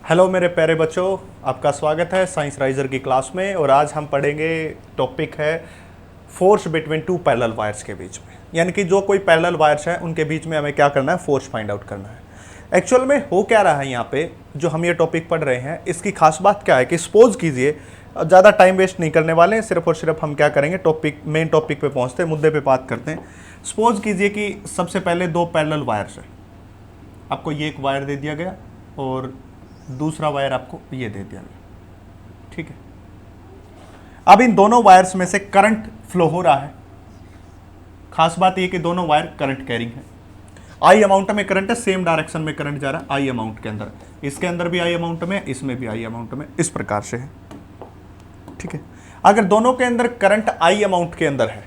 Hello मेरे प्यारे बच्चों, आपका स्वागत है साइंस राइजर की क्लास में। और आज हम पढ़ेंगे, टॉपिक है force between two parallel wires के बीच में। यानी कि जो कोई पैरेलल वायर्स हैं उनके बीच में हमें क्या करना है, फोर्स फाइंड आउट करना है। एक्चुअल में हो क्या रहा है यहाँ पे, जो हम ये टॉपिक पढ़ रहे हैं इसकी खास बात क्या है कि सपोज कीजिए, ज़्यादा टाइम वेस्ट नहीं करने वाले हैं, सिर्फ और सिर्फ हम क्या करेंगे, मेन टॉपिक पे पहुँचते हैं, मुद्दे पे बात करते हैं। सपोज कीजिए कि सबसे पहले दो पैरेलल वायर्स हैं, आपको ये एक वायर दे दिया गया और दूसरा वायर आपको ये दे दिया गया, ठीक है। अब इन दोनों वायर्स में से करंट फ्लो हो रहा है। खास बात ये कि दोनों वायर करंट कैरिंग है, आई अमाउंट में करंट है, सेम डायरेक्शन में करंट जा रहा है, आई अमाउंट के अंदर, इसके अंदर भी आई अमाउंट में, इसमें भी आई अमाउंट में, इस प्रकार से है, ठीक है। अगर दोनों के अंदर करंट आई अमाउंट के अंदर है,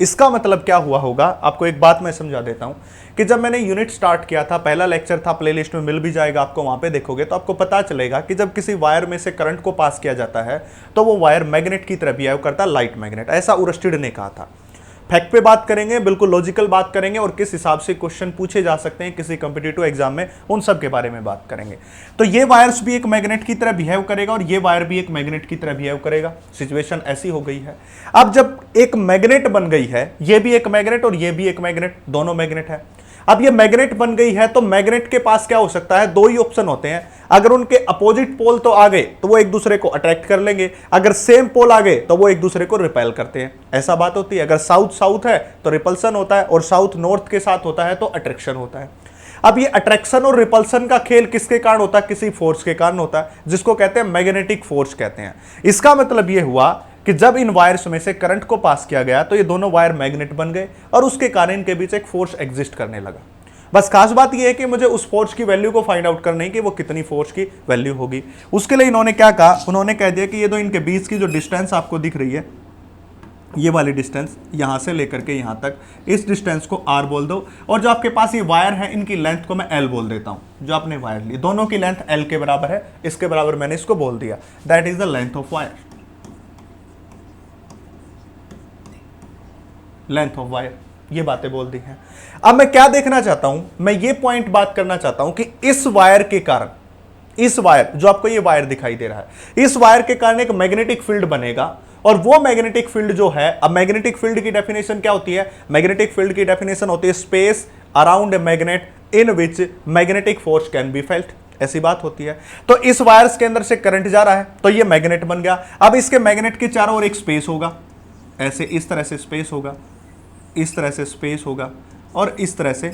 इसका मतलब क्या हुआ होगा, आपको एक बात मैं समझा देता हूं कि जब मैंने यूनिट स्टार्ट किया था, पहला लेक्चर था, प्लेलिस्ट में मिल भी जाएगा आपको, वहां पे देखोगे तो आपको पता चलेगा कि जब किसी वायर में से करंट को पास किया जाता है तो वो वायर मैग्नेट की तरह बिहेव करता है, लाइट मैग्नेट। ऐसा उरस्टिड ने कहा था। फैक्ट पे बात करेंगे, बिल्कुल लॉजिकल बात करेंगे, और किस हिसाब से क्वेश्चन पूछे जा सकते हैं किसी कॉम्पिटिटिव एग्जाम में, उन सब के बारे में बात करेंगे। तो ये वायर्स भी एक मैग्नेट की तरह बिहेव करेगा और ये वायर भी एक मैग्नेट की तरह बिहेव करेगा। सिचुएशन ऐसी हो गई है। अब जब एक मैग्नेट बन गई है, ये भी एक मैग्नेट और ये भी एक मैग्नेट, दोनों मैग्नेट है। अब ये मैग्नेट बन गई है तो मैग्नेट के पास क्या हो सकता है, दो ही ऑप्शन होते हैं। अगर उनके अपोजिट पोल तो आ गए तो वो एक दूसरे को अट्रैक्ट कर लेंगे, अगर सेम पोल आ गए तो वो एक दूसरे को रिपेल करते हैं। ऐसा बात होती है। अगर साउथ साउथ है तो रिपल्सन होता है और साउथ नॉर्थ के साथ होता है तो अट्रैक्शन होता है। अब ये अट्रैक्शन और रिपल्सन का खेल किसके कारण होता है, किसी फोर्स के कारण होता है, जिसको कहते हैं मैग्नेटिक फोर्स कहते हैं। इसका मतलब ये हुआ कि जब इन वायर्स में से करंट को पास किया गया तो ये दोनों वायर मैग्नेट बन गए और उसके कारण इनके बीच एक फोर्स एग्जिस्ट करने लगा। बस खास बात यह है कि मुझे उस फोर्स की वैल्यू को फाइंड आउट करना है कि वो कितनी फोर्स की वैल्यू होगी। उसके लिए इन्होंने क्या कहा, उन्होंने कह दिया कि ये दो इनके बीच की जो डिस्टेंस आपको दिख रही है, ये वाली डिस्टेंस यहां से लेकर के यहां तक, इस डिस्टेंस को r बोल दो, और जो आपके पास ये वायर है इनकी लेंथ को मैं l बोल देता हूं। जो आपने वायर ली, दोनों की लेंथ l के बराबर है, इसके बराबर मैंने इसको बोल दिया, that is the length of wire. Length of wire, ये बातें बोल दी हैं। अब मैं क्या देखना चाहता हूं, मैं ये पॉइंट बात करना चाहता हूं कि इस वायर के कारण, इस वायर, जो आपको ये वायर दिखाई दे रहा है, इस वायर के कारण एक मैग्नेटिक फील्ड बनेगा। और वो मैग्नेटिक फील्ड जो है, अब मैग्नेटिक फील्ड की डेफिनेशन क्या होती है, मैग्नेटिक फील्ड की डेफिनेशन होती है space around a magnet in which magnetic force can be felt. ऐसी बात होती है। तो इस वायर्स के अंदर से करंट जा रहा है तो ये मैग्नेट बन गया। अब इसके मैग्नेट के चारों ओर एक स्पेस होगा, ऐसे इस तरह से स्पेस होगा, इस तरह से स्पेस होगा, और इस तरह से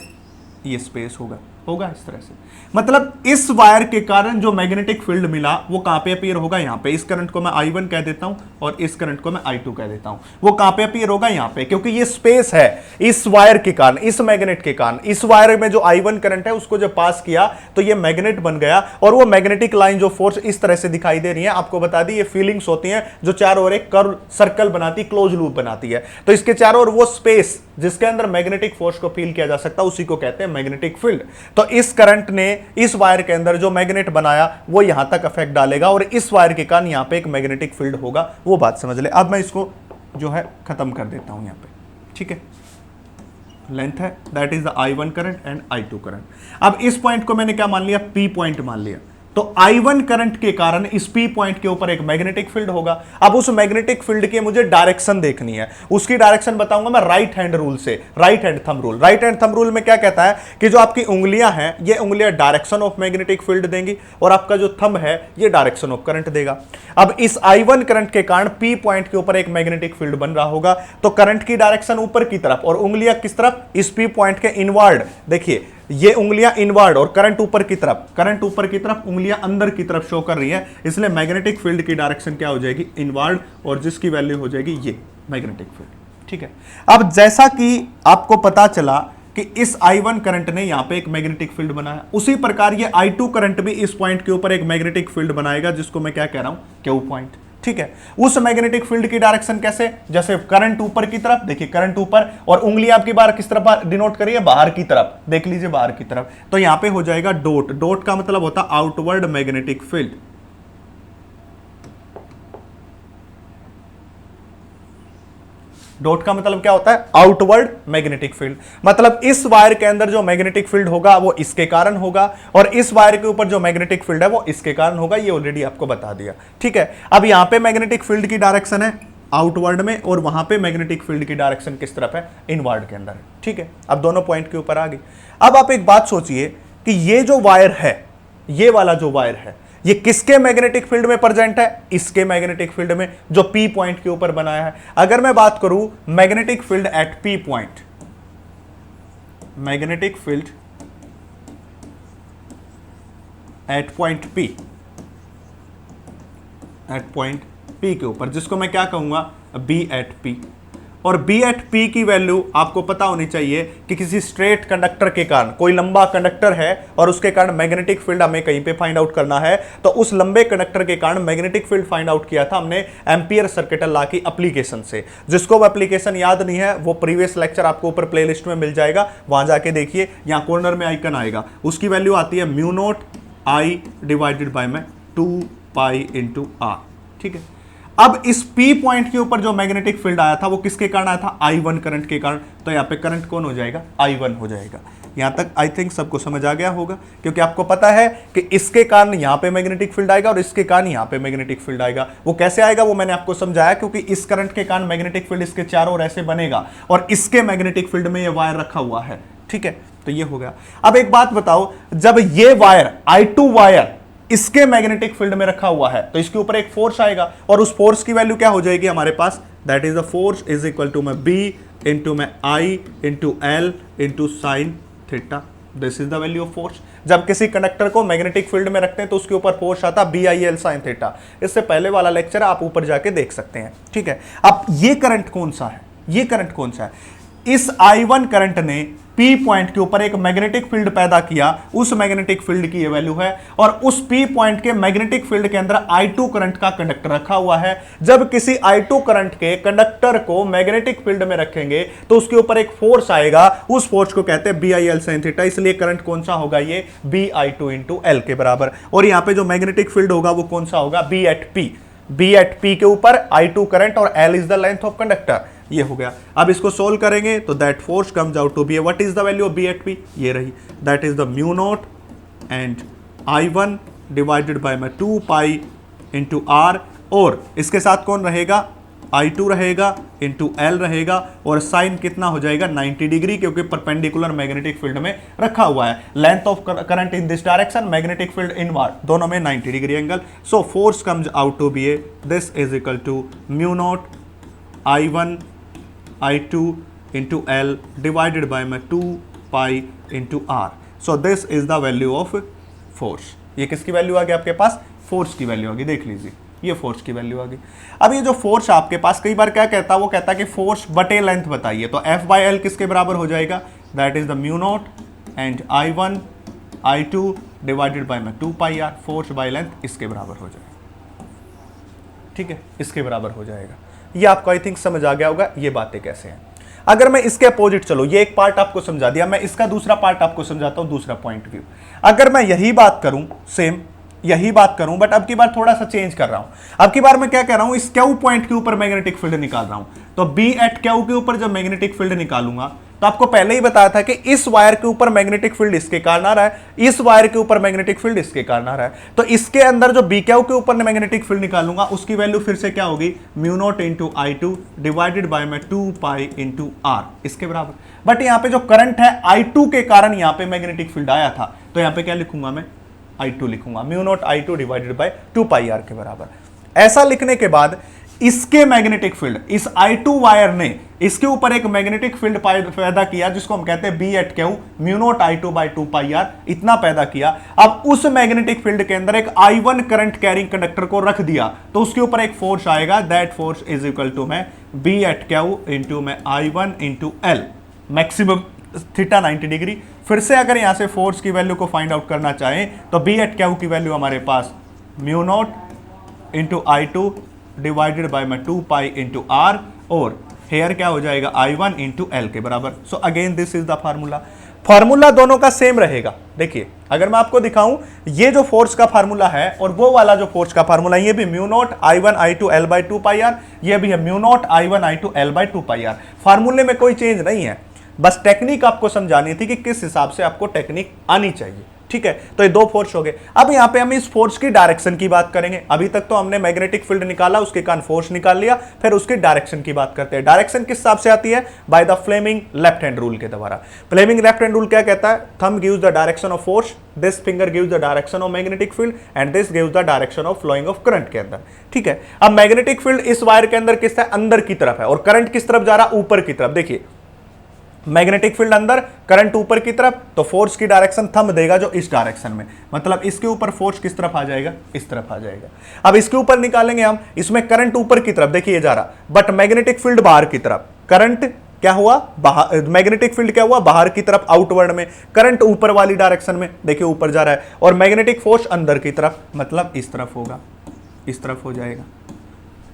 ये स्पेस होगा इस तरह से। मतलब इस वायर के कारण जो मैग्नेटिक फील्ड मिला वो कहां पे अपीयर होगा, यहां पे। इस करंट को मैं I1 कह देता हूं और इस करंट को मैं I2 कह देता हूं। वो कहां पे अपीयर होगा, यहां पे, क्योंकि ये स्पेस है इस वायर के कारण, इस मैग्नेट के कारण। इस वायर में जो I1 करंट है उसको जब पास किया तो ये मैग्नेट बन गया, और वो मैग्नेटिक लाइन जो फोर्स इस तरह से दिखाई दे रही है, आपको बता दी ये फीलिंग्स होती हैं जो चारों ओर एक कर्व सर्कल बनाती, क्लोज लूप बनाती है। तो इसके चारों ओर वो स्पेस जिसके अंदर मैग्नेटिक फोर्स को फील किया जा सकता है, उसी को कहते हैं मैग्नेटिक फील्ड। तो इस करंट ने इस वायर के अंदर जो मैग्नेट बनाया वो यहां तक इफेक्ट डालेगा, और इस वायर के कारण यहां पे एक मैग्नेटिक फील्ड होगा। वो बात समझ ले। अब मैं इसको जो है खत्म कर देता हूं यहां पे, ठीक है। लेंथ है, that is the I1 current and I2 current. अब इस पॉइंट को मैंने क्या मान लिया, P पॉइंट मान लिया। तो I1 करंट के कारण इस P पॉइंट के ऊपर एक मैग्नेटिक फील्ड होगा। अब उस मैग्नेटिक फील्ड की मुझे डायरेक्शन देखनी है। उसकी डायरेक्शन बताऊंगा मैं राइट हैंड रूल से, right hand thumb rule. Right hand thumb rule में क्या कहता है कि जो आपकी उंगलियां हैं ये उंगलियां डायरेक्शन ऑफ मैग्नेटिक फील्ड देंगी, और आपका जो थंब है ये डायरेक्शन ऑफ करंट देगा। अब इस I1 करंट के कारण P पॉइंट के ऊपर एक मैग्नेटिक फील्ड बन रहा होगा, तो करंट की डायरेक्शन ऊपर की तरफ और उंगलियां किस तरफ, इस P पॉइंट के इनवर्ड। देखिए ये उंगलियां इनवर्ड और करंट ऊपर की तरफ, करंट ऊपर की तरफ, उंगलियां अंदर की तरफ शो कर रही है, इसलिए मैग्नेटिक फील्ड की डायरेक्शन क्या हो जाएगी, इनवर्ड, और जिसकी वैल्यू हो जाएगी ये मैग्नेटिक फील्ड, ठीक है। अब जैसा कि आपको पता चला कि इस I1 करंट ने यहां पे एक मैग्नेटिक फील्ड बनाया, उसी प्रकार ये I2 करंट भी इस पॉइंट के ऊपर एक मैग्नेटिक फील्ड बनाएगा, जिसको मैं क्या कह रहा हूं, Q पॉइंट, ठीक है। उस मैग्नेटिक फील्ड की डायरेक्शन कैसे, जैसे करंट ऊपर की तरफ, देखिए करंट ऊपर, और उंगली आपकी बार किस तरफ डिनोट करिए, बाहर की तरफ, देख लीजिए बाहर की तरफ। तो यहां पे हो जाएगा डॉट। डॉट का मतलब होता है आउटवर्ड मैग्नेटिक फील्ड। डॉट का मतलब क्या होता है, आउटवर्ड मैग्नेटिक फील्ड, मतलब इस वायर के अंदर जो मैग्नेटिक फील्ड होगा वो इसके कारण होगा, और इस वायर के ऊपर जो मैग्नेटिक फील्ड है वो इसके कारण होगा, ये ऑलरेडी आपको बता दिया। ठीक है, अब यहां पे मैग्नेटिक फील्ड की डायरेक्शन है आउटवर्ड में, और वहां पे मैग्नेटिक फील्ड की डायरेक्शन किस तरफ है, इनवर्ड के अंदर है। ठीक है, अब दोनों पॉइंट के ऊपर आ गई। अब आप एक बात सोचिए कि ये जो वायर है, ये वाला जो वायर है, ये किसके मैग्नेटिक फील्ड में प्रेजेंट है, इसके मैग्नेटिक फील्ड में, जो पी पॉइंट के ऊपर बनाया है। अगर मैं बात करूं magnetic field at P point, magnetic field at point P, at point P के ऊपर, जिसको मैं क्या कहूंगा, बी एट पी, और बी एट पी की वैल्यू आपको पता होनी चाहिए कि किसी स्ट्रेट कंडक्टर के कारण, कोई लंबा कंडक्टर है और उसके कारण मैग्नेटिक फील्ड हमें कहीं पे फाइंड आउट करना है, तो उस लंबे कंडक्टर के कारण मैग्नेटिक फील्ड फाइंड आउट किया था हमने एम्पियर सर्किटल लॉ की एप्लीकेशन से। जिसको वो एप्लीकेशन याद नहीं है वो प्रीवियस लेक्चर आपको ऊपर प्लेलिस्ट में मिल जाएगा, वहां जाके देखिए, यहां कॉर्नर में आइकन आएगा, उसकी वैल्यू आती है mu not I divided by में 2 पाई इंटू आर। ठीक है, अब इस P पॉइंट के ऊपर जो मैग्नेटिक फील्ड आया था वो किसके कारण आया था, I1 करंट के कारण, तो यहाँ पे करंट कौन हो जाएगा, I1 हो जाएगा। यहां तक आई थिंक सबको समझ आ गया होगा, क्योंकि आपको पता है कि इसके कारण यहां पे मैग्नेटिक फील्ड आएगा और इसके कारण यहां पे मैग्नेटिक फील्ड आएगा। वो कैसे आएगा वो मैंने आपको समझाया, क्योंकि इस करंट के कारण मैग्नेटिक फील्ड इसके चारों ओर ऐसे बनेगा और इसके मैग्नेटिक फील्ड में ये वायर रखा हुआ है। ठीक है, तो ये हो गया। अब एक बात बताओ, जब ये वायर I2 वायर इसके मैग्नेटिक फील्ड में रखा हुआ है तो इसके ऊपर एक फोर्स आएगा, और उस फोर्स की वैल्यू क्या हो जाएगी हमारे पास, that is the force is equal to में बी इंटू में I into L into sine theta. This is the value of force. जब किसी कंडक्टर को मैग्नेटिक फील्ड में रखते हैं तो उसके ऊपर फोर्स आता है B I L sine theta. इससे पहले वाला लेक्चर आप ऊपर जाके देख सकते हैं। ठीक है, अब ये करंट कौन सा है, ये करंट कौन सा है, इस I1 करंट ने P पॉइंट के ऊपर एक मैग्नेटिक फील्ड पैदा किया, उस मैग्नेटिक फील्ड की ये वैल्यू है, और उस P पॉइंट के मैग्नेटिक फील्ड के अंदर I2 करंट का कंडक्टर रखा हुआ है। जब किसी I2 करंट के कंडक्टर को मैग्नेटिक फील्ड में रखेंगे तो उसके ऊपर एक फोर्स आएगा, उस फोर्स को कहते हैं BIL sin थीटा। इसलिए करंट कौन सा होगा, ये BI2 इंटू एल के बराबर। और यहां पे जो मैग्नेटिक फील्ड होगा वो कौन सा होगा, B एट P के ऊपर I2 करंट और L is the length of conductor. ये हो गया। अब इसको सोल्व करेंगे तो that force comes out to be, what is the value of B at P, ये रही, that is the mu not and I1 divided by में 2 पाई इंटू आर, और इसके साथ कौन रहेगा, I2 रहेगा इंटू एल रहेगा, और साइन कितना हो जाएगा 90 डिग्री, क्योंकि परपेंडिकुलर मैग्नेटिक फील्ड में रखा हुआ है। Length of current in this direction, magnetic field inward, दोनों में 90 degree angle. So force comes out to be a, this is equal to mu naught I1 I2 into L divided by में 2 pi into R. So this is the value of force. ये किसकी value आ गई आपके पास, force की value आ गई, देख लीजिए ये फोर्स की वैल्यू आ गई। अब ये जो फोर्स आपके पास कई बार क्या कहता है, वो कहता है कि फोर्स बटे लेंथ बताइए, तो F by L किसके बराबर हो जाएगा, that is the mu not and I1 I2 divided by में 2 pi R, force by length इसके बराबर हो जाएगा। ठीक है, इसके बराबर हो जाएगा। ये आपको आई थिंक समझ आ गया होगा ये बातें कैसे हैं। अगर मैं इसके अपोजिट, चलो ये एक पार्ट आपको समझा दिया, मैं इसका दूसरा पार्ट आपको समझाता हूं, दूसरा पॉइंट व्यू। अगर मैं यही बात करूं, सेम यही बात करूं, बट अब की बार थोड़ा सा चेंज कर रहा हूं। अब की बार मैं क्या कह रहा हूं, इस क्यू पॉइंट के ऊपर मैग्नेटिक फील्ड निकाल रहा हूं, तो बी एट क्यू के ऊपर जब मैग्नेटिक फील्ड निकालूंगा तो आपको पहले ही बताया था कि इस वायर के ऊपर मैग्नेटिक फील्ड इसके कारण आ रहा है, इस वायर के ऊपर मैग्नेटिक फील्ड इसके कारण आ रहा है, तो इसके अंदर जो बी क्यू के ऊपर मैग्नेटिक फील्ड निकालूंगा उसकी वैल्यू फिर से क्या होगी, mu not into I2 divided by में 2 पाई इंटू आर, इसके बराबर। बट यहां पे जो करंट है I2 के कारण यहां पे मैग्नेटिक फील्ड आया था, तो यहां पे क्या लिखूंगा मैं, I2 लिखूंगा, mu not I2 divided by 2 pi R के बराबर। ऐसा लिखने के बाद इसके मैग्नेटिक फील्ड, इस I2 वायर ने इसके ऊपर एक मैग्नेटिक फील्ड पैदा किया जिसको हम कहते हैं B at Q, mu not I2 by 2 pi R, इतना पैदा किया। अब उस मैग्नेटिक फील्ड के अंदर एक I1 करंट कैरिंग कंडक्टर को रख दिया तो उसके ऊपर एक फोर्स आएगा, that force is equal to में बी एट क्यू इंटू में I1 into L, maximum theta 90 degree. फिर से अगर यहां से फोर्स की वैल्यू को फाइंड आउट करना चाहें तो बी एट क्यू की वैल्यू हमारे पास mu not into I2 divided by में 2 पाई इंटू आर, और हेयर क्या हो जाएगा I1 इंटू एल के बराबर। So again this is the formula. Formula दोनों का सेम रहेगा। देखिए अगर मैं आपको दिखाऊं, ये जो फोर्स का फार्मूला है और वो वाला जो फोर्स का फार्मूला, ये भी mu naught I1 I2 L by 2 pi R, ये भी है mu naught I1 I2 L by 2 pi R. फार्मूले में कोई चेंज नहीं है, बस टेक्निक आपको समझानी थी कि किस हिसाब से आपको टेक्निक आनी चाहिए। ठीक है, तो ये दो फोर्स हो गए। अब यहां पे हम इस फोर्स की डायरेक्शन की बात करेंगे। अभी तक तो हमने मैग्नेटिक फील्ड निकाला, उसके कारण फोर्स निकाल लिया, फिर उसकी डायरेक्शन की बात करते हैं। डायरेक्शन किस हिसाब से आती है? By the Fleming left hand rule के द्वारा। फ्लेमिंग लेफ्ट हैंड रूल क्या कहता है? Thumb gives the direction of force, this finger gives the direction of magnetic field and this gives the direction of flowing of current के अंदर। ठीक है, अब मैग्नेटिक फील्ड इस वायर के अंदर किस है? अंदर की तरफ है, और करंट किस तरफ जा रहा? ऊपर की तरफ। देखिए मैग्नेटिक फील्ड अंदर, करंट ऊपर की तरफ, तो फोर्स की डायरेक्शन थंब देगा जो इस डायरेक्शन में, मतलब इसके ऊपर फोर्स किस तरफ आ जाएगा? इस तरफ आ जाएगा। अब इसके ऊपर निकालेंगे हम, इसमें करंट ऊपर की तरफ, देखिए ये जा रहा, बट मैग्नेटिक फील्ड बाहर की तरफ। करंट क्या हुआ? बाहर, मैग्नेटिक फील्ड क्या हुआ? बाहर की तरफ, आउटवर्ड में। करंट ऊपर वाली डायरेक्शन में, देखिए ऊपर जा रहा है, और मैग्नेटिक फोर्स अंदर की तरफ, मतलब इस तरफ होगा, इस तरफ हो जाएगा।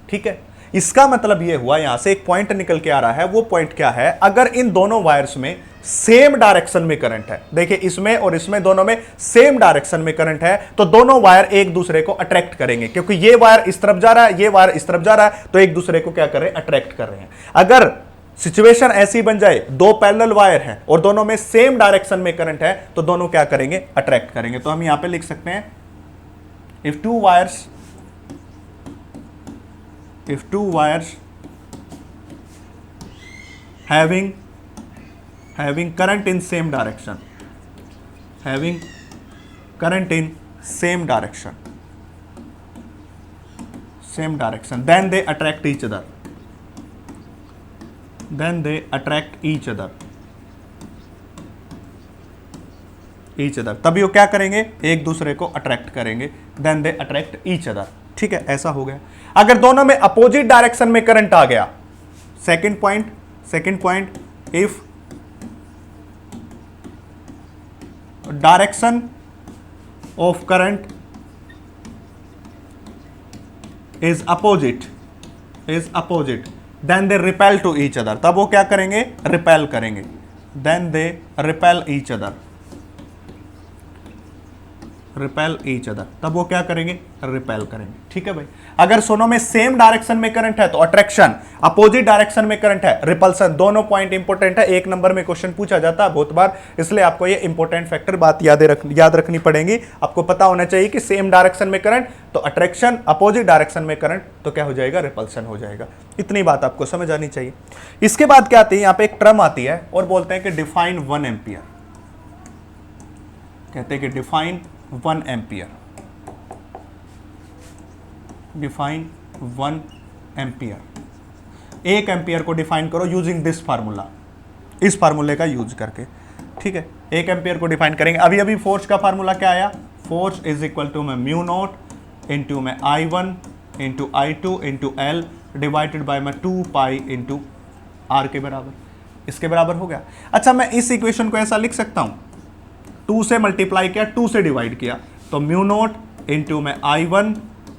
ठीक है, इसका मतलब यह हुआ, यहां से एक पॉइंट निकल के आ रहा है। वो पॉइंट क्या है? अगर इन दोनों वायर्स में सेम डायरेक्शन में करंट है, देखिए इसमें और इसमें दोनों में सेम डायरेक्शन में करंट है, तो दोनों वायर एक दूसरे को अट्रैक्ट करेंगे, क्योंकि ये वायर इस तरफ जा रहा है, ये वायर इस तरफ जा रहा है, तो एक दूसरे को क्या कर रहे हैं? अट्रैक्ट कर रहे हैं। अगर सिचुएशन ऐसी बन जाए, दो पैरेलल वायर हैं और दोनों में सेम डायरेक्शन में करंट है, तो दोनों क्या करेंगे? अट्रैक्ट करेंगे। तो हम यहां पे लिख सकते हैं, if two wires having current in same direction, then they attract each other, तभी वो क्या करेंगे? एक दूसरे को अट्रैक्ट करेंगे, then they attract each other। ठीक है, ऐसा हो गया। अगर दोनों में अपोजिट डायरेक्शन में करंट आ गया, second point, if direction of current is opposite, then they repel to each other. तब वो क्या करेंगे? रिपेल करेंगे, then they repel each other, तब वो क्या करेंगे? रिपेल करेंगे। ठीक है भाई, अगर दोनों में सेम डायरेक्शन में करंट है तो अट्रैक्शन, अपोजिट डायरेक्शन में करंट है रिपल्सन। दोनों पॉइंट इंपॉर्टेंट है, एक नंबर में क्वेश्चन पूछा जाता है बहुत बार, इसलिए आपको ये इंपॉर्टेंट फैक्टर बात याद रखनी पड़ेगी। आपको पता होना चाहिए कि सेम डायरेक्शन में करंट तो अट्रैक्शन, अपोजिट डायरेक्शन में करंट तो क्या हो जाएगा? रिपल्सन हो जाएगा। इतनी बात आपको समझ आनी चाहिए। इसके बाद क्या आती है? यहां पर एक टर्म आती है और बोलते हैं कि डिफाइन 1 एम्पियर, कहते हैं कि define 1 ampere, define 1 ampere. 1 ampere को डिफाइन करो यूजिंग दिस फार्मूला, इस फार्मूले का यूज करके। ठीक है, 1 एम्पियर को डिफाइन करेंगे। अभी फोर्स का फार्मूला क्या आया? फोर्स इज इक्वल टू में म्यू नॉट इंटू में I1 into I2 into L divided by में 2 पाई इंटू R के बराबर, इसके बराबर हो गया। अच्छा, मैं इस इक्वेशन को ऐसा लिख सकता हूं, 2 से मल्टीप्लाई किया, 2 से डिवाइड किया, तो म्यू नॉट इंटू में I1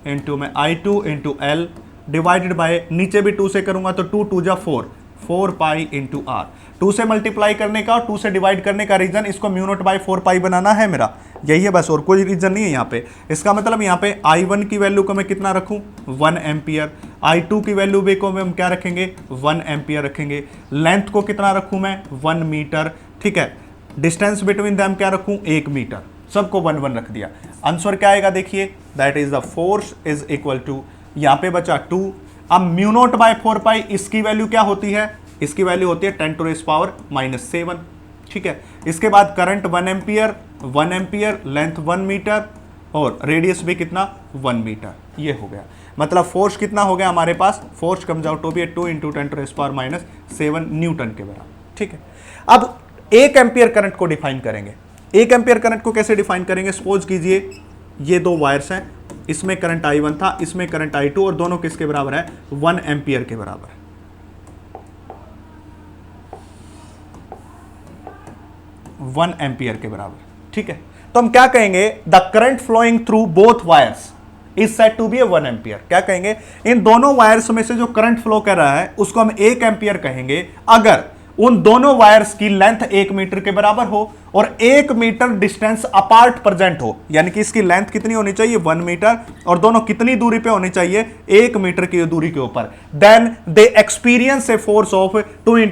इंटू में I2 into L divided bye, नीचे भी 2 से करूंगा तो 2 2 जा 4 पाई इंटू R। 2 से मल्टीप्लाई करने का और 2 से डिवाइड करने का रीजन, इसको म्यू नॉट बाई 4 पाई बनाना है मेरा, यही है बस, और कोई रीजन नहीं है यहाँ पे। इसका मतलब यहाँ पे I1 की वैल्यू को मैं कितना रखूँ? 1 एम्पियर। I2 की वैल्यू भी को हम क्या रखेंगे? 1 एम्पियर रखेंगे। लेंथ को कितना रखूँ मैं? 1 मीटर। ठीक है, डिस्टेंस बिटवीन देम क्या रखूं? 1 मीटर। सबको 1 1 रख दिया। आंसर क्या आएगा? देखिए, that is the force is equal to, यहां पे बचा 2। अब म्यू नॉट बाय 4 पाई, इसकी वैल्यू क्या होती है? इसकी वैल्यू होती है 10 टू रेज़ पावर -7। ठीक है, इसके बाद करंट 1 एम्पियर, लेंथ 1 मीटर और रेडियस भी कितना? 1 मीटर। ये हो गया, मतलब फोर्स कितना हो गया हमारे पास? Force comes out to be 2 × 10 to raise power -7 newton के बराबर। ठीक है, अब 1 एम्पियर करंट को डिफाइन करेंगे। 1 एम्पियर करंट को कैसे डिफाइन करेंगे? सपोज कीजिए ये दो वायर्स हैं, इसमें करंट I1 था, इसमें करंट I2, और दोनों किसके बराबर है? 1 एम्पियर के बराबर है। 1 एम्पियर के बराबर। ठीक है, तो हम क्या कहेंगे? The current flowing through both wires is said to be 1 ampere. क्या कहेंगे? इन दोनों वायर्स में से जो करंट फ्लो कर रहा है उसको हम 1 एम्पियर कहेंगे, अगर उन दोनों वायर्स की लेंथ 1 मीटर के बराबर हो और 1 मीटर डिस्टेंस अपार्ट प्रेजेंट हो, यानी कि इसकी लेंथ कितनी होनी चाहिए 1 मीटर और दोनों कितनी दूरी पे होनी चाहिए 1 मीटर की दूरी के ऊपर, then they experience a force of 2 ×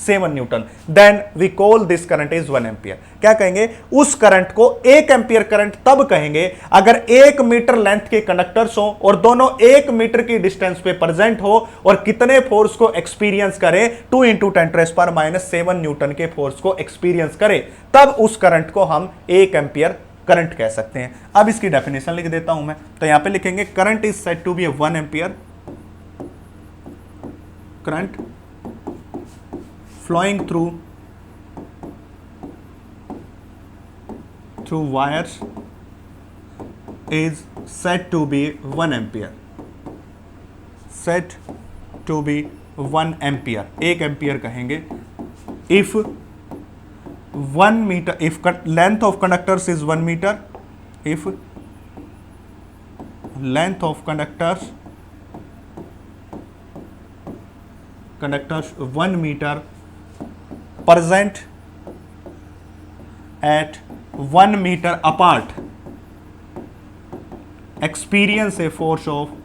10⁻⁷ newton, then we call this current is 1 ampere. क्या कहेंगे? उस करंट को 1 एम्पियर करंट तब कहेंगे अगर 1 मीटर लेंथ के कंडक्टर्स हो और दोनों 1 मीटर की डिस्टेंस पे प्रेजेंट हो और कितने फोर्स को एक्सपीरियंस करें 2 × 10⁻⁷ न्यूटन के फोर्स को एक्सपीरियंस करे, तब उस करंट को हम 1 एम्पियर करंट कह सकते हैं। अब इसकी डेफिनेशन लिख देता हूं मैं, तो यहां पे लिखेंगे current is said to be 1 ampere, current flowing through wires is said to be 1 ampere, said to be 1 ampere, 1 ampere कहेंगे if 1 meter, if length of conductors is 1 meter, if length of conductors 1 meter present at 1 meter apart experience a force of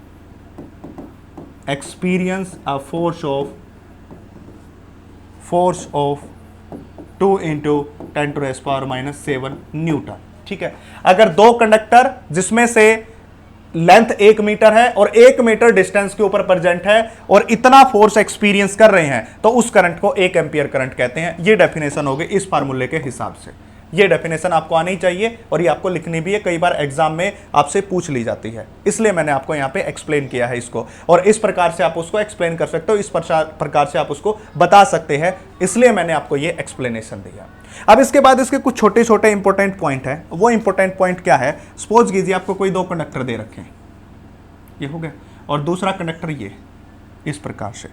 2 × 10⁻⁷ Newton. ठीक है, अगर दो conductor जिसमें से length 1 metre है और 1 metre distance के ऊपर प्रेजेंट है और इतना फोर्स एक्सपीरियंस कर रहे हैं, तो उस करंट को 1 एम्पियर करंट कहते हैं। ये डेफिनेशन होगी इस फार्मूले के हिसाब से। ये डेफिनेशन आपको आनी चाहिए और ये आपको लिखनी भी है, कई बार एग्जाम में आपसे पूछ ली जाती है, इसलिए मैंने आपको यहाँ पे एक्सप्लेन किया है इसको, और इस प्रकार से आप उसको एक्सप्लेन कर सकते हो, इस प्रकार से आप उसको बता सकते हैं, इसलिए मैंने आपको ये एक्सप्लेनेशन दिया। अब इसके बाद इसके कुछ छोटे छोटे इंपॉर्टेंट पॉइंट है। वो इंपॉर्टेंट पॉइंट क्या है? सपोज कीजिए आपको कोई 2 कंडक्टर दे रखे हैं, ये हो गया, और दूसरा कंडक्टर ये इस प्रकार से।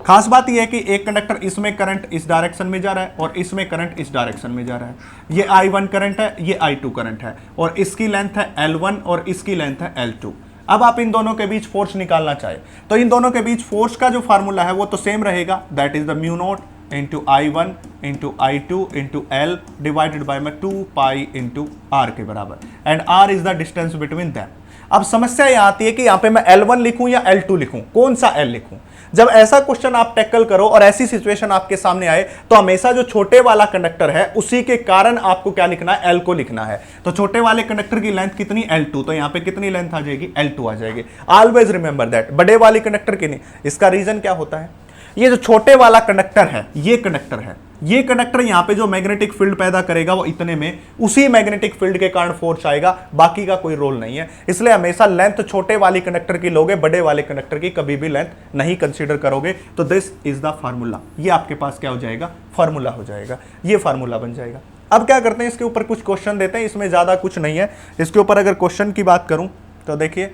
खास बात यह है कि एक कंडक्टर इसमें करंट इस डायरेक्शन में जा रहा है और इसमें करंट इस डायरेक्शन में जा रहा है। ये I1 करंट है, ये I2 करंट है, और इसकी लेंथ है L1 और इसकी लेंथ है L2। अब आप इन दोनों के बीच फोर्स निकालना चाहे तो इन दोनों के बीच फोर्स का जो फार्मूला है वो तो सेम रहेगा, that is the μ0 × I1 × I2 × L divided by में 2π × R के बराबर, and R is the distance between them. अब समस्या यह आती है कि यहां पे मैं L1 लिखूं या L2 लिखूं, कौन सा L लिखूं। जब ऐसा क्वेश्चन आप टैकल करो और ऐसी सिचुएशन आपके सामने आए तो हमेशा जो छोटे वाला कंडक्टर है उसी के कारण आपको क्या लिखना है, L को लिखना है। तो छोटे वाले कंडक्टर की लेंथ कितनी, L2, तो यहां पे कितनी लेंथ आ जाएगी, L2 आ जाएगी। Always remember that. बड़े वाले कंडक्टर की नहीं। इसका रीजन क्या होता है, ये जो छोटे वाला कंडक्टर है, ये कंडक्टर है, ये कंडक्टर यहां पे जो मैग्नेटिक फील्ड पैदा करेगा वो इतने में उसी मैग्नेटिक फील्ड के कारण फोर्स आएगा, बाकी का कोई रोल नहीं है। इसलिए हमेशा लेंथ छोटे वाली कंडक्टर की लोगे, बड़े वाले कंडक्टर की कभी भी लेंथ नहीं कंसीडर करोगे। तो दिस इज द फार्मूला, ये आपके पास क्या हो जाएगा, फार्मूला हो जाएगा, ये फार्मूला बन जाएगा। अब क्या करते हैं, इसके ऊपर कुछ क्वेश्चन देते हैं, इसमें ज्यादा कुछ नहीं है। इसके ऊपर अगर क्वेश्चन की बात करूं तो देखिए,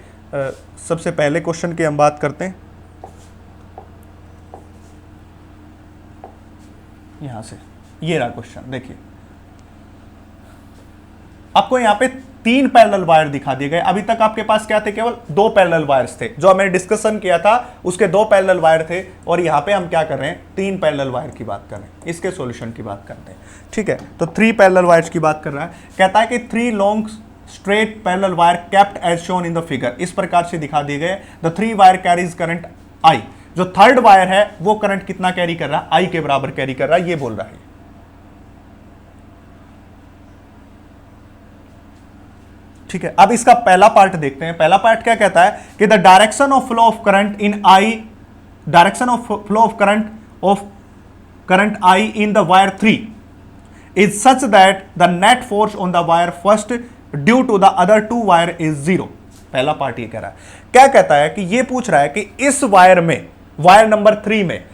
सबसे पहले क्वेश्चन की हम बात करते हैं यहां से। ये रहा क्वेश्चन, देखिए आपको यहां पे 3 पैरेलल वायर दिखा दिए गए। अभी तक आपके पास क्या थे, केवल 2 पैरेलल वायर्स थे, जो मैंने डिस्कशन किया था उसके 2 पैरेलल वायर थे, और यहां पे हम क्या कर रहे हैं, 3 पैरेलल वायर की बात कर रहे हैं, इसके सॉल्यूशन की बात करते हैं। ठीक है, तो 3 पैरेलल वायर्स की बात कर रहा है। कहता है कि 3 long straight parallel wire kept as shown in the figure, इस प्रकार से दिखा दिए गए। The 3 wire carries current I, जो थर्ड वायर है वो करंट कितना कैरी कर रहा है, I के बराबर कैरी कर रहा है, ये बोल रहा है। ठीक है, अब इसका पहला पार्ट देखते हैं। पहला पार्ट क्या कहता है कि the direction of flow of current in I, direction of flow of current I in the wire 3 is such that the net force on the wire first due to the other 2 wire is 0। पहला part ये कह रहा है, क्या कहता है कि ये पूछ रहा है कि इस वायर में, वायर नंबर 3 में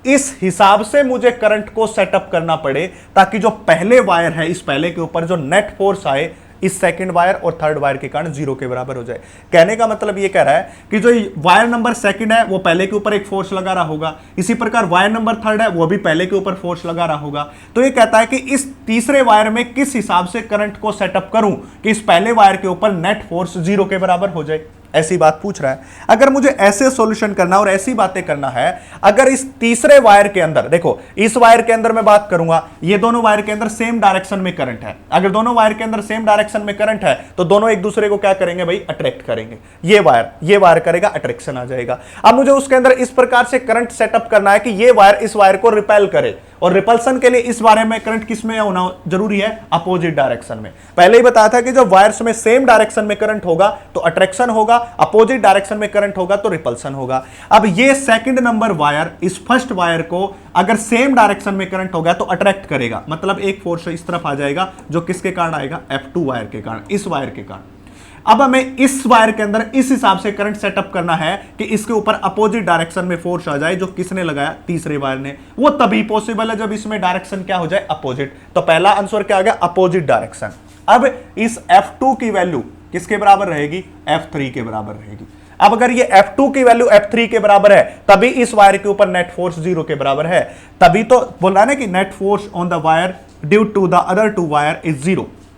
इस हिसाब से मुझे करंट को सेटअप करना पड़े ताकि जो पहले वायर है, इस पहले के ऊपर जो नेट फोर्स आए इस सेकंड वायर और थर्ड वायर के कारण 0 के बराबर हो जाए। कहने का मतलब ये कह रहा है कि जो वायर नंबर 2 है वो पहले के ऊपर एक फोर्स लगा रहा होगा, इसी प्रकार वायर नंबर 3 है वो भी पहले के ऊपर फोर्स लगा रहा होगा। तो ये कहता है कि इस तीसरे वायर में किस हिसाब से करंट को सेटअप करूं कि इस पहले वायर के ऊपर नेट फोर्स 0 के बराबर हो जाए। ऐसी बात पूछ रहा है। अगर मुझे ऐसे सॉल्यूशन करना और ऐसी बातें करना है, अगर इस तीसरे वायर के अंदर देखो, इस वायर के अंदर मैं बात करूंगा, ये दोनों वायर के अंदर सेम डायरेक्शन में करंट है। अगर दोनों वायर के अंदर सेम डायरेक्शन में करंट है तो दोनों एक दूसरे को क्या करेंगे भाई, अट्रैक्ट करेंगे। ये वायर करेगा, अट्रैक्शन आ जाएगा। अब मुझे उसके अंदर इस प्रकार से करंट सेटअप करना है कि ये वायर इस वायर को रिपेल करे, और रिपल्सन के लिए इस बारे में करंट किस में होना जरूरी है, अपोजिट डायरेक्शन में। पहले ही बताया था कि जब वायर्स में सेम डायरेक्शन में करंट होगा तो अट्रैक्शन होगा, अपोजिट डायरेक्शन में करंट होगा तो रिपल्सन होगा। अब ये सेकंड नंबर वायर इस फर्स्ट वायर को अगर सेम डायरेक्शन में करंट होगा तो अट्रैक्ट करेगा, मतलब एक फोर्स इस तरफ आ जाएगा जो किसके कारण आएगा, F2 वायर के कारण, इस वायर के कारण। अब हमें इस वायर के अंदर इस हिसाब से करंट सेटअप करना है कि इसके ऊपर अपोजिट डायरेक्शन में फोर्स आ जाए, जो किसने लगाया, तीसरे वायर ने। वो तभी पॉसिबल है जब इसमें डायरेक्शन क्या हो जाए, अपोजिट। तो पहला आंसर क्या आ गया, अपोजिट डायरेक्शन। अब इस F2 की वैल्यू किसके बराबर रहेगी, F3 के बराबर रहेगी। अब अगर ये F2 की वैल्यू F3 के बराबर है तभी इस वायर के ऊपर नेट फोर्स 0 के बराबर है। तभी तो बोल रहा है ना कि net force on the wire due to the other two wire is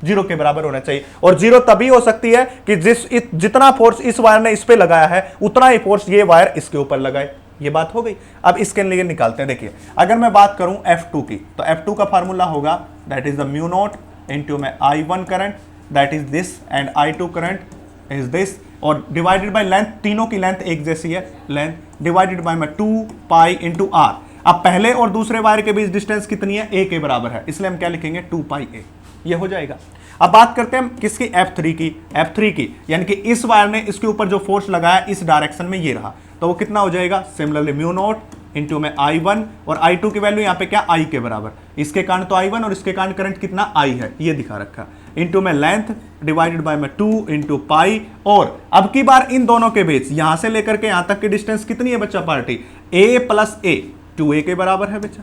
0 के बराबर होना चाहिए। और 0 तभी हो सकती है कि जितना फोर्स इस वायर ने इस पे लगाया है उतना ही फोर्स ये वायर इसके ऊपर लगाए। ये बात हो गई। अब इसके लिए निकालते हैं। देखिए, अगर मैं बात करूं F2 की, तो F2 का फार्मूला होगा that is the mu not into में I1 current, that is this, and I2 current is this, और डिवाइडेड बाय लेंथ, तीनों की लेंथ एक जैसी है, लेंथ डिवाइडेड बाय में 2 पाई इंटू आर। अब पहले और दूसरे वायर के बीच डिस्टेंस कितनी है, a के बराबर है, इसलिए हम क्या लिखेंगे, 2 पाई a। ये हो जाएगा। अब बात करते हैं हम किसकी, F3 की, यानी कि इस वायर ने इसके ऊपर जो फोर्स लगाया इस डायरेक्शन में ये रहा, तो वो कितना हो जाएगा, सिमिलरली म्यू नॉट इंटू में I1, और I2 की वैल्यू यहाँ पे क्या, I के बराबर, इसके कारण तो I1 और इसके कारण करंट कितना, I है, ये दिखा रखा, इंटू में लेंथ डिवाइडेड बाय में 2 इंटू पाई। और अब की बार इन दोनों के बीच यहां से लेकर के यहां तक की डिस्टेंस कितनी है बच्चा party, a plus a, 2a के बराबर है बच्चा,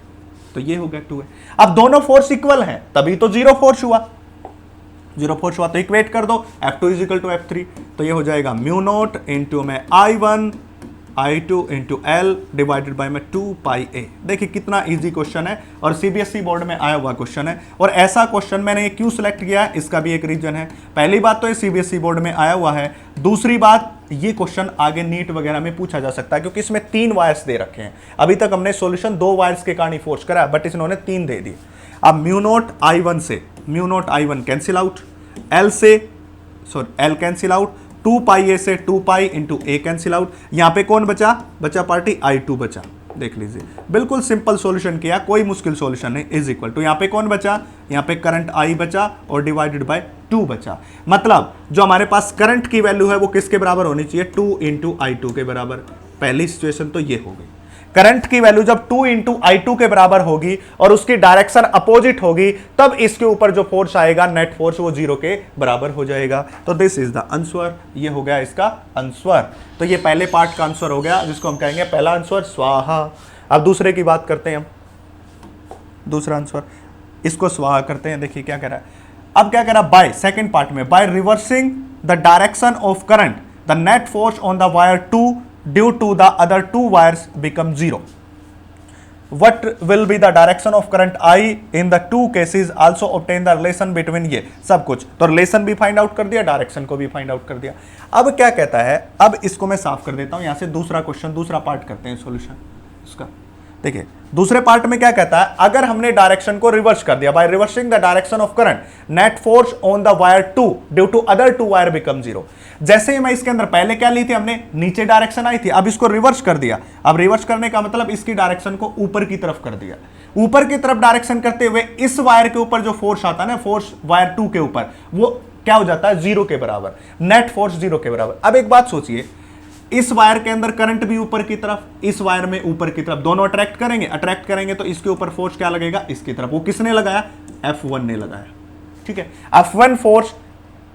तो ये हो गया 2a। अब दोनों फोर्स इक्वल हैं तभी तो 0 फोर्स हुआ, 0 फोर्स हुआ तो इक्वेट कर दो, F2 is equal to F3, तो ये हो जाएगा म्यू नॉट इंटू में I1 I2 into L divided by में 2 पाई a। देखिए कितना इजी क्वेश्चन है और सीबीएसई बोर्ड में आया हुआ क्वेश्चन है। और ऐसा क्वेश्चन मैंने ये क्यों सिलेक्ट किया है, इसका भी एक रीजन है। पहली बात तो ये सीबीएसई बोर्ड में आया हुआ है, दूसरी बात ये क्वेश्चन आगे नीट वगैरह में पूछा जा सकता है क्योंकि इसमें 3 वायर्स दे रखे हैं। अभी तक हमने सॉल्यूशन 2 वायर्स के कारण ही फोर्स करा, बट इन्होंने 3 दे दिए। अब म्यू नॉट I1 से mu naught I1 cancel out, L से L cancel out, 2 pi a से 2 pi into a cancel out. यहां पे कौन बचा, बचा पार्टी I2 बचा। देख लीजिए बिल्कुल सिंपल सॉल्यूशन किया, कोई मुश्किल सॉल्यूशन नहीं। इज इक्वल टू यहां पे कौन बचा, यहां पे करंट I बचा और डिवाइडेड बाय 2 बचा। मतलब जो हमारे पास करंट की वैल्यू है वो किसके बराबर होनी चाहिए, 2 इंटू I2 के बराबर। पहली सिचुएशन तो ये हो गई। करंट की वैल्यू जब 2 इंटू I2 के बराबर होगी और उसकी डायरेक्शन अपोजिट होगी तब इसके ऊपर जो फोर्स आएगा नेट फोर्स वो 0 के बराबर हो जाएगा। तो दिस इज द आंसर, ये हो गया इसका आंसर। तो ये पहले पार्ट का आंसर हो गया जिसको हम कहेंगे पहला आंसर स्वाहा। अब दूसरे की बात करते हैं हम, दूसरा आंसर इसको स्वाहा करते हैं। देखिए क्या कह रहा है, अब क्या कह रहा है, बाय सेकेंड पार्ट में, bye reversing the direction of current the net force on the wire 2 due to the other 2 wires become 0. What will be the direction of current I in the 2 cases? Also obtain the relation between ये सब कुछ। तो relation भी find out कर दिया, direction को भी find out कर दिया। अब क्या कहता है, अब इसको मैं साफ कर देता हूं, यहां से दूसरा क्वेश्चन, दूसरा पार्ट करते हैं सॉल्यूशन इसका। देखिए दूसरे पार्ट में क्या कहता है, अगर हमने डायरेक्शन को रिवर्स कर दिया, by reversing the direction of current net force on the wire 2 due to other 2 wire become 0। जैसे ही मैं इसके अंदर पहले क्या ली थी हमने, नीचे डायरेक्शन आई थी, अब इसको रिवर्स कर दिया। अब रिवर्स करने का मतलब इसकी डायरेक्शन को ऊपर की तरफ कर दिया। ऊपर की तरफ डायरेक्शन करते हुए इस वायर के ऊपर जो फोर्स आता है ना, फोर्स वायर 2 के ऊपर, वो क्या हो जाता है, 0 के बराबर, नेट फोर्स 0 के बराबर। अब एक बात सोचिए, इस वायर के अंदर करंट भी ऊपर की तरफ, इस वायर में ऊपर की तरफ, दोनों अट्रैक्ट करेंगे तो इसके ऊपर फोर्स क्या लगेगा, इसकी तरफ। वो किसने लगाया, F1 ने लगाया। ठीक है, F1 फोर्स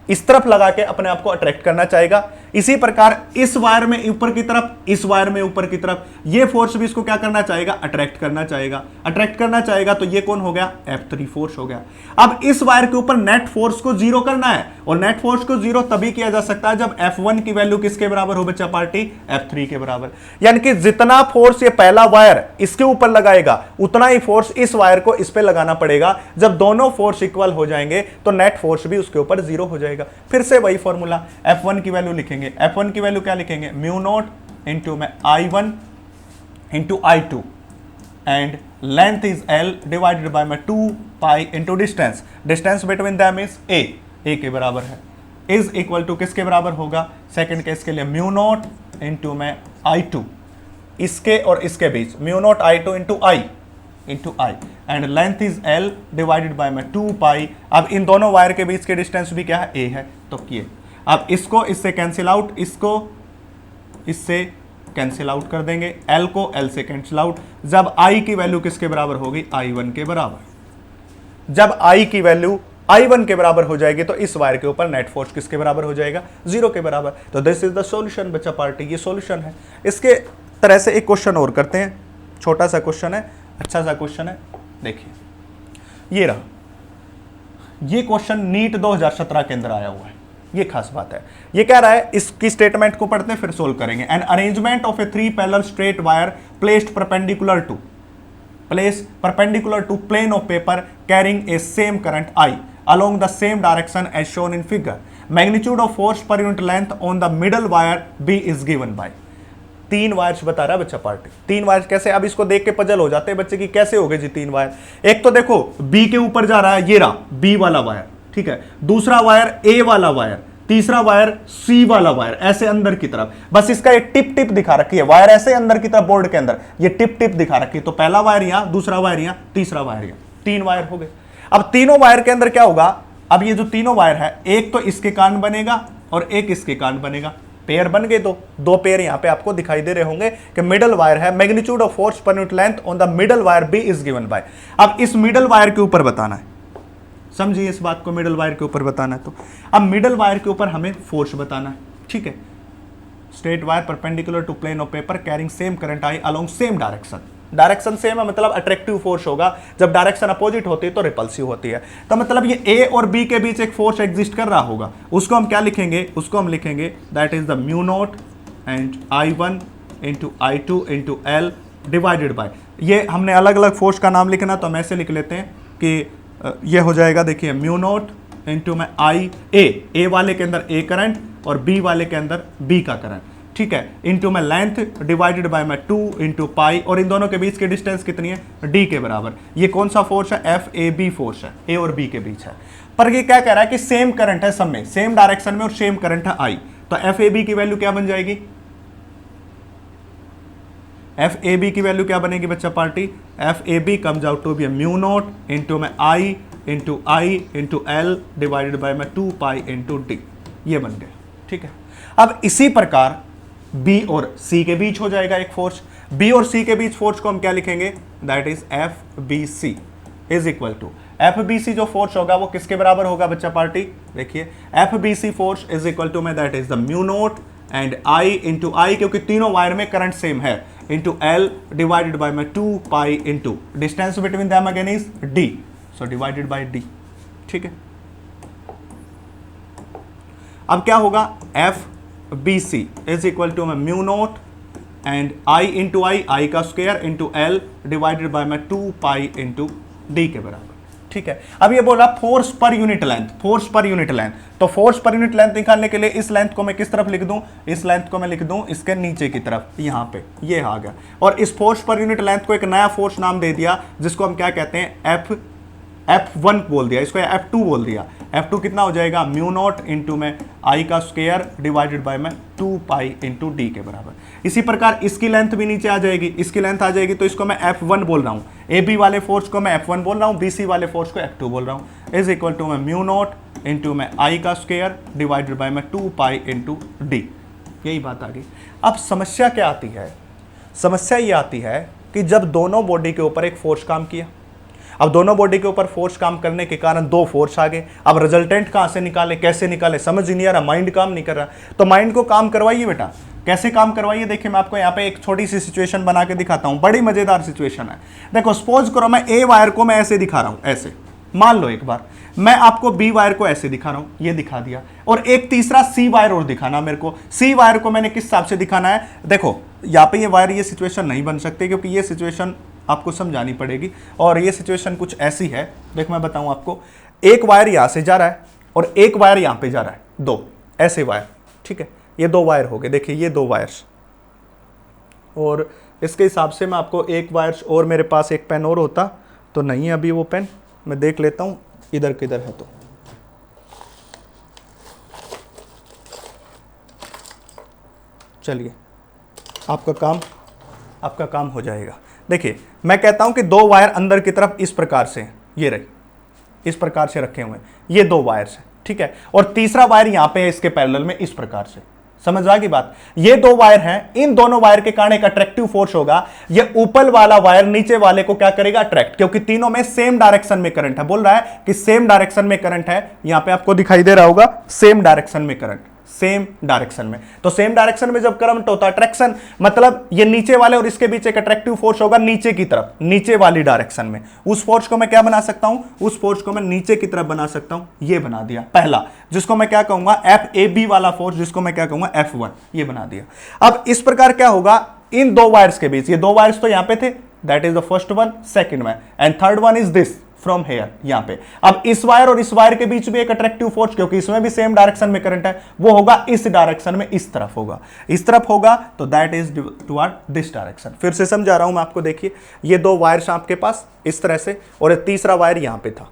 इस तरफ लगा के अपने आप को अट्रैक्ट करना चाहेगा। इसी प्रकार इस वायर में ऊपर की तरफ, इस वायर में ऊपर की तरफ, ये फोर्स भी इसको क्या करना चाहेगा, अट्रैक्ट करना चाहेगा। अट्रैक्ट करना चाहेगा तो ये कौन हो गया, F3 फोर्स हो गया। अब इस वायर के ऊपर नेट फोर्स को 0 करना है, और नेट फोर्स को 0 तभी किया जा सकता है जब F1 की वैल्यू किसके बराबर हो बच्चा पार्टी, F3 के बराबर। यानी कि जितना फोर्स ये पहला वायर इसके ऊपर लगाएगा उतना ही फोर्स इस वायर को इस पे लगाना पड़ेगा। जब दोनों फोर्स इक्वल हो जाएंगे तो नेट फोर्स भी उसके ऊपर 0 हो जाएगा। फिर से वही फॉर्मूला, F1 की वैल्यू लिखेंगे लिखेंगे, F1 की वैल्यू क्या लिखेंगे, म्यू नॉट इंटू में I1 into I2 and length is L divided by में 2 pi into distance, distance between them is A के बराबर है, इज इक्वल टू किसके बराबर होगा, सेकंड केस के लिए म्यू नॉट इंटू में I2, इसके और इसके बीच mu not I2 into I and length is L divided by में 2 पाई। अब इन दोनों वायर के बीच के डिस्टेंस भी क्या है, A है, तो किए। अब इसको इससे कैंसिल आउट, इसको इससे कैंसिल आउट कर देंगे, L को L से कैंसिल आउट। जब I की वैल्यू किसके बराबर होगी, I1 के बराबर। जब I की वैल्यू I1 के बराबर हो जाएगी तो इस वायर के ऊपर नेट फोर्स किसके बराबर हो जाएगा, 0 के बराबर। तो दिस इज द सॉल्यूशन बच्चा पार्टी, ये सॉल्यूशन है। इसके तरह से एक क्वेश्चन और करते हैं, छोटा सा क्वेश्चन है, अच्छा सा क्वेश्चन है, देखिए ये रहा। ये क्वेश्चन नीट 2017 के अंदर आया हुआ है, ये खास बात है। ये कह रहा है, इसकी स्टेटमेंट को पढ़ते हैं फिर सोल्व करेंगे। An arrangement of a 3 parallel straight wire placed perpendicular to plane of paper carrying a same current I along the same direction as shown in figure. Magnitude of force per unit length on the middle wire B is given by। 3 wires बता रहा है बच्चा party. 3 wires कैसे, अब इसको देख के puzzle हो जाते हैं बच्चे की, कैसे हो गए जी 3 वायर। एक तो देखो B के ऊपर जा रहा है, ये रहा B वाला वायर, ठीक है, दूसरा वायर A वाला वायर, तीसरा वायर C वाला वायर, ऐसे अंदर की तरफ। बस इसका ये टिप दिखा रखी है, वायर ऐसे अंदर की तरफ बोर्ड के अंदर, ये टिप दिखा रखी है। तो पहला वायर यहां, दूसरा वायर यहां, तीसरा वायर यहां, 3 वायर हो गए। अब तीनों वायर के अंदर क्या होगा, अब ये जो तीनों वायर है, एक तो इसके कारण बनेगा और एक इसके कारण बनेगा, पेयर बन गए। दो पेयर यहां पे आपको दिखाई दे रहे होंगे कि मिडल वायर है, magnitude of force per unit length on the middle wire B is given by. अब इस मिडल वायर के ऊपर बताना है, समझिए इस बात को, मिडल वायर के ऊपर बताना है। तो अब मिडल वायर के ऊपर हमें फोर्स बताना है, ठीक है। Straight wire perpendicular to plane of paper carrying same current I along same direction, direction same है मतलब अट्रैक्टिव फोर्स होगा, जब डायरेक्शन अपोजिट होती है तो रिपल्सिव होती है। तो मतलब ये A और B के बीच एक फोर्स एग्जिस्ट कर रहा होगा, उसको हम क्या लिखेंगे, उसको हम लिखेंगे that is the mu not and I1 into I2 into L divided bye, ये हमने अलग अलग फोर्स का नाम लिखना, तो हम ऐसे लिख लेते हैं कि ये हो जाएगा, देखिए म्यू नॉट इंटू में A वाले के अंदर A करंट और B वाले के अंदर B का करंट, ठीक है, इंटू में लेंथ डिवाइडेड बाय में 2 इंटू पाई, और इन दोनों के बीच की डिस्टेंस कितनी है, D के बराबर। ये कौन सा फोर्स है, FAB फोर्स है, A और B के बीच है। पर ये क्या कह रहा है कि सेम करंट है सब में, सेम डायरेक्शन में, और सेम करंट है I, तो FAB की वैल्यू क्या बन जाएगी, FAB की वैल्यू क्या बनेगी बच्चा party, FAB comes out to be mu not into में I into L divided by में 2 पाई इंटू D, ये बन गया, ठीक है। अब इसी प्रकार B और C के बीच हो जाएगा एक फोर्स, B और C के बीच फोर्स को हम क्या लिखेंगे, that is FBC is equal to, FBC जो फोर्स होगा वो किसके बराबर होगा बच्चा पार्टी, देखिए FBC force is equal to में that is the mu not and I into I, क्योंकि तीनों वायर में करंट सेम है, इंटू L डिवाइडेड बाय में 2 pi into distance between them again is D, so divided by D, ठीक है। अब क्या होगा, FBC इज इक्वल टू में mu naught and I into I का square into L divided by में 2 pi into D के बराबर, ठीक है। अब ये बोला force per unit length, force per unit length, तो फोर्स पर यूनिट लेंथ निकालने के लिए इस लेंथ को मैं किस तरफ लिख दूं, इस लेंथ को मैं लिख दूं इसके नीचे की तरफ, यहां पे ये आ गया, और इस फोर्स पर यूनिट लेंथ को एक नया फोर्स नाम दे दिया, जिसको हम क्या कहते हैं, F1 बोल दिया, इसको F2 बोल दिया। F2 कितना हो जाएगा, म्यू नॉट इंटू में I का स्क्वायर डिवाइडेड बाय में 2 पाई इंटू D के बराबर। इसी प्रकार इसकी लेंथ भी नीचे आ जाएगी, इसकी लेंथ आ जाएगी, तो इसको मैं F1 बोल रहा हूँ, AB वाले फोर्स को मैं F1 बोल रहा हूँ, BC वाले फोर्स को F2 बोल रहा हूँ, इज इक्वल टू में म्यू नॉट इंटू में I का स्क्वायर डिवाइडेड बाय में 2 पाई इंटू D, यही बात आ गई। अब समस्या क्या आती है, समस्या ये आती है कि जब दोनों बॉडी के ऊपर एक फोर्स काम किया, अब दोनों बॉडी के ऊपर फोर्स काम करने के कारण 2 फोर्स आ गए, अब रिजल्टेंट कहां से निकाले, कैसे निकाले, समझ ही नहीं आ रहा, माइंड काम नहीं कर रहा। तो माइंड को काम करवाइए बेटा, कैसे काम करवाइए, देखिए मैं आपको यहाँ पे एक छोटी सी सिचुएशन बना के दिखाता हूँ, बड़ी मजेदार सिचुएशन है। देखो सपोज करो मैं A वायर को मैं ऐसे दिखा रहा हूँ, ऐसे मान लो, एक बार मैं आपको B वायर को ऐसे दिखा रहा हूँ, ये दिखा दिया, और एक तीसरा C वायर और दिखाना मेरे को। C वायर को मैंने किस हिसाब से दिखाना है, देखो यहाँ पे ये वायर, ये सिचुएशन नहीं बन सकती, क्योंकि ये सिचुएशन आपको समझानी पड़ेगी, और ये सिचुएशन कुछ ऐसी है, देखो मैं बताऊं आपको, एक वायर यहां से जा रहा है और एक वायर यहां पे जा रहा है, 2 ऐसे वायर, ठीक है, ये 2 वायर हो गए, देखिए ये 2 वायर्स, और इसके हिसाब से मैं आपको एक वायर्स और, मेरे पास एक पेन और होता तो नहीं है अभी वो पेन, मैं देख लेता हूँ इधर किधर है। तो चलिए आपका काम हो जाएगा। देखिए मैं कहता हूं कि 2 वायर अंदर की तरफ इस प्रकार से हैं, ये रहे इस प्रकार से रखे हुए हैं, ये 2 वायर्स हैं, ठीक है, और तीसरा वायर यहां पे है इसके पैरेलल में इस प्रकार से, समझ आ गई बात। ये 2 वायर हैं, इन दोनों वायर के कारण एक अट्रैक्टिव फोर्स होगा, ये ऊपर वाला वायर नीचे वाले को क्या करेगा, अट्रैक्ट, क्योंकि तीनों में सेम डायरेक्शन में करंट है, बोल रहा है कि सेम डायरेक्शन में करंट है, यहां पे आपको दिखाई दे रहा होगा सेम डायरेक्शन में करंट, सेम डायरेक्शन में। तो सेम डायरेक्शन में जब करंट होता है, अट्रैक्शन मतलब ये नीचे वाले और इसके बीच एक अट्रैक्टिव फोर्स होगा नीचे की तरफ, नीचे वाली डायरेक्शन में। उस फोर्स को मैं क्या बना सकता हूं, उस फोर्स को मैं नीचे की तरफ बना सकता हूं, ये बना दिया पहला, जिसको मैं क्या कहूंगा FAB वाला फोर्स, जिसको मैं क्या कहूंगा F1, ये बना दिया। अब इस प्रकार क्या होगा इन 2 वायर्स के बीच, ये 2 वायर्स तो यहां पे थे, that is the first one, second one, and third one is this from here, यहां पे। अब इस वायर और इस वायर के बीच भी एक अट्रैक्टिव फोर्स, क्योंकि इसमें भी सेम डायरेक्शन में करंट है, वो होगा इस डायरेक्शन में, इस तरफ होगा, इस तरफ होगा, तो that is toward this direction. फिर से समझा रहा हूं मैं आपको, देखिए ये 2 वायर्स आपके पास इस तरह से, और ये तीसरा वायर यहां पे था,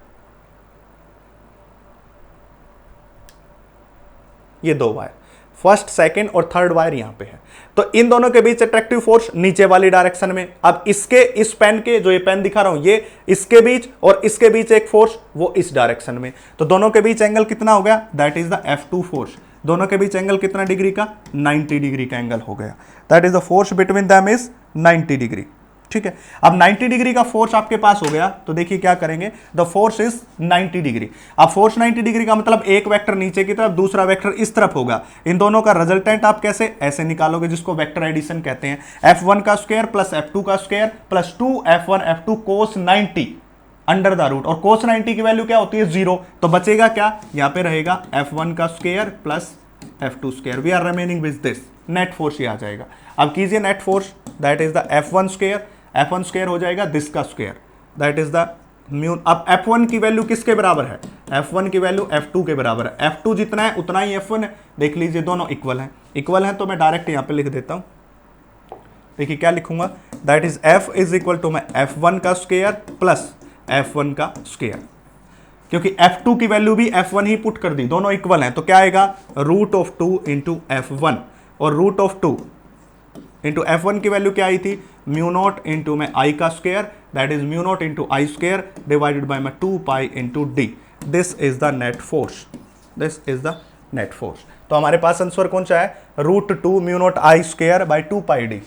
ये 2 वायर, फर्स्ट सेकंड और थर्ड वायर यहां पे है, तो इन दोनों के बीच अट्रैक्टिव फोर्स नीचे वाली डायरेक्शन में। अब इसके इस पेन के, जो ये पेन दिखा रहा हूं, ये इसके बीच और इसके बीच एक फोर्स, वो इस डायरेक्शन में, तो दोनों के बीच एंगल कितना हो गया, that is the F2 force. दोनों के बीच एंगल कितना डिग्री का, 90 डिग्री का एंगल हो गया, that is the force between them is 90 degree, ठीक है। अब 90 डिग्री का फोर्स आपके पास हो गया, तो देखिए क्या करेंगे, द फोर्स इज 90 डिग्री। अब फोर्स 90 डिग्री का मतलब एक वेक्टर नीचे की तरफ, दूसरा वेक्टर इस तरफ होगा, इन दोनों का रिजल्टेंट आप कैसे ऐसे निकालोगे, जिसको वेक्टर एडिशन कहते हैं, F1 का स्क्वायर प्लस F2 का square plus 2F1 F2 cos 90 under the root, और cos 90 की वैल्यू क्या होती है, 0, तो बचेगा क्या, यहां पे रहेगा F1 का square plus F2 square, we are remaining with this, net force ये आ जाएगा। अब कीजिए net force, that is the F1 square, F1 square हो जाएगा दिस का square, that is the mu. अब F1 की वैल्यू किसके बराबर है, F1 की वैल्यू F2 के बराबर है, F2 जितना है उतना ही F1 है, देख लीजिए दोनों इक्वल हैं, इक्वल हैं, तो मैं डायरेक्ट यहां पे लिख देता हूं, देखिए क्या लिखूंगा, that is F is equal to मैं F1 का स्क्वायर प्लस F1 का स्क्वायर, क्योंकि F2 की वैल्यू भी F1 ही पुट कर दी, दोनों इक्वल हैं, तो क्या आएगा, √2 इंटू F1, और √2 इंटू F1 की वैल्यू क्या आई थी, μ0 इंटू में I का square, that is μ0 into I square divided by में 2 pi into D, this is the net force, this is the net force. तो हमारे पास आंसर कौन सा है, √2 μ0 I square by 2 pi D,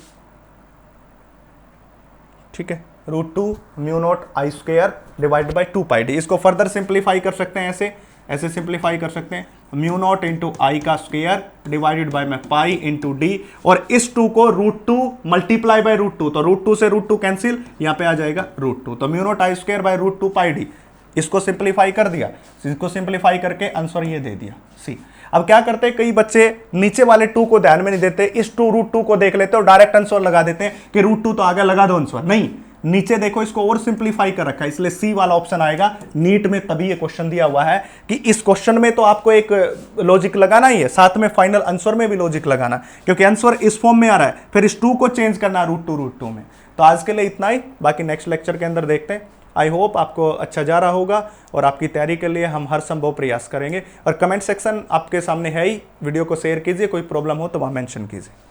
ठीक है, √2 μ0 I square divided by 2 pi D। इसको further simplify कर सकते हैं, ऐसे सिंप्लीफाई कर सकते हैं, μ0 इंटू I का स्क्वायर डिवाइडेड बाय में पाई इंटू D, और इस 2 को √2 मल्टीप्लाई बाय √2, तो √2 से √2 कैंसिल, यहां पे आ जाएगा √2, तो μ0 I square by √2 pi D। इसको सिंप्लीफाई कर दिया, इसको सिंप्लीफाई करके आंसर ये दे दिया सी। अब क्या करते हैं, कई बच्चे नीचे वाले 2 को ध्यान में नहीं देते, इस √2 को देख लेते और डायरेक्ट आंसर लगा देते हैं कि √2 तो आ गया, लगा दो आंसर, नहीं, नीचे देखो इसको और सिंप्लीफाई कर रखा है, इसलिए सी वाला ऑप्शन आएगा। नीट में तभी ये क्वेश्चन दिया हुआ है कि इस क्वेश्चन में तो आपको एक लॉजिक लगाना ही है, साथ में फाइनल आंसर में भी लॉजिक लगाना, क्योंकि आंसर इस फॉर्म में आ रहा है, फिर इस 2 को चेंज करना है √2 में। तो आज के लिए इतना ही, बाकी नेक्स्ट लेक्चर के अंदर देखते हैं। आई होप आपको अच्छा जा रहा होगा, और आपकी तैयारी के लिए हम हर संभव प्रयास करेंगे। और कमेंट सेक्शन आपके सामने है ही, वीडियो को शेयर कीजिए, कोई प्रॉब्लम हो तो वहाँ मेंशन कीजिए।